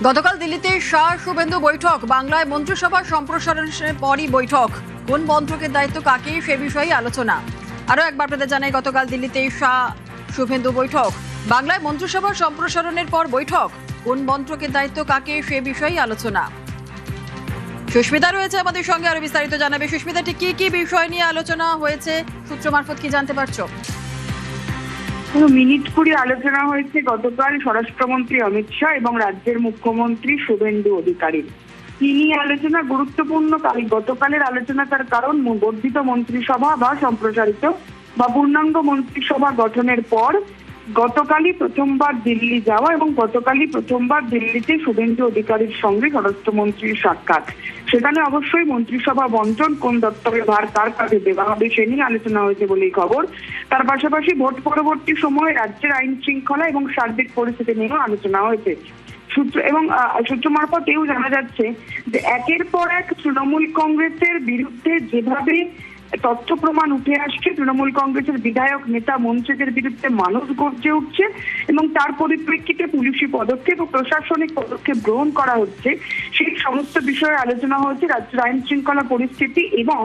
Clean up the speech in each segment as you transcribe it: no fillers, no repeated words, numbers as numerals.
গতকাল দিল্লিতে শাহ শুভেন্দু বৈঠক, বাংলায় মন্ত্রিসভা সম্প্রসারণের পরই বৈঠক। কোন মন্ত্রকের দায়িত্ব কাকে সে বিষয়ে আলোচনা। আরো একবার আপনাদের জানাই, গতকাল দিল্লিতে শাহ শুভেন্দু বৈঠক, বাংলায় মন্ত্রিসভা সম্প্রসারণের পর বৈঠক। কোন মন্ত্রকের দায়িত্ব কাকে সে বিষয়ে আলোচনা। সুস্মিতা রয়েছে আমাদের সঙ্গে, আরো বিস্তারিত জানাবে। সুস্মিতা, ঠিক কি কি বিষয় নিয়ে আলোচনা হয়েছে, সূত্র মারফত কি জানতে পারছো? মিনিট কুড়ি আলোচনা হয়েছে গতকাল স্বরাষ্ট্রমন্ত্রী অমিত শাহ এবং রাজ্যের মুখ্যমন্ত্রী শুভেন্দু অধিকারী। কি নিয়ে আলোচনা? গুরুত্বপূর্ণ গতকালের আলোচনা, তার কারণ বর্ধিত মন্ত্রিসভা বা সম্প্রসারিত বা পূর্ণাঙ্গ মন্ত্রিসভা গঠনের পর গতকালই প্রথমবার দিল্লি যাওয়া এবং গতকালই প্রথমবার দিল্লিতে শুভেন্দু অধিকারীর সঙ্গে স্বরাষ্ট্রমন্ত্রীর সাক্ষাৎ। সেখানে অবশ্যই মন্ত্রিসভা বন্টন, কোন দপ্তরের ভার কার কাছে দেওয়া হবে সে নিয়ে আলোচনা হয়েছে বলেই খবর। তার পাশাপাশি ভোট পরবর্তী সময়ে রাজ্যের আইন শৃঙ্খলা এবং সার্বিক পরিস্থিতি নিয়েও আলোচনা হয়েছে। সূত্র মারফত এও জানা যাচ্ছে যে একের পর এক তৃণমূল কংগ্রেসের বিরুদ্ধে যেভাবে তথ্য প্রমাণ উঠে আসছে, তৃণমূল কংগ্রেসের বিধায়ক, নেতা, মন্ত্রীদের বিরুদ্ধে মানুষ গর্জে উঠছে এবং তার পরিপ্রেক্ষিতে পুলিশি পদক্ষেপ ও প্রশাসনিক পদক্ষেপ গ্রহণ করা হচ্ছে, সেই সমস্ত বিষয়ে আলোচনা হয়েছে। রাজ্যের আইন শৃঙ্খলা পরিস্থিতি এবং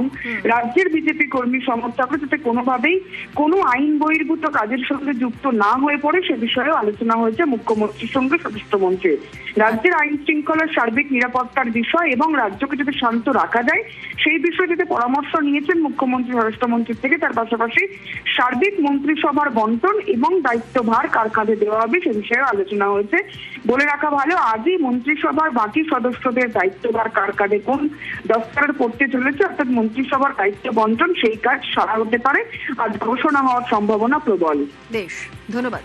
রাজ্যের বিজেপি কর্মী সমর্থকরা যাতে কোনোভাবেই কোনো আইন বহির্ভূত কাজের সঙ্গে যুক্ত না হয়ে পড়ে সে বিষয়েও আলোচনা হয়েছে মুখ্যমন্ত্রীর সঙ্গে স্বরাষ্ট্রমন্ত্রীর। রাজ্যের আইন শৃঙ্খলার সার্বিক নিরাপত্তার বিষয় এবং রাজ্যকে যাতে শান্ত রাখা যায় সেই বিষয়ে যাতে পরামর্শ নিয়েছেন মুখ্যমন্ত্রী স্বরাষ্ট্রমন্ত্রীর থেকে। তার পাশাপাশি সার্বিক মন্ত্রিসভার বন্টন এবং দায়িত্বভার কার কাঁধে দেওয়া হবে সে বিষয়ে আলোচনা হয়েছে। বলে রাখা ভালো, আজই মন্ত্রিসভার বাকি সদস্যদের দায়িত্বভার কার কাঁধে কোন দফতরের পড়তে চলেছে, অর্থাৎ মন্ত্রিসভার দায়িত্ব বন্টন, সেই কাজ সারা হতে পারে। আজ ঘোষণা হওয়ার সম্ভাবনা প্রবল। বেশ, ধন্যবাদ।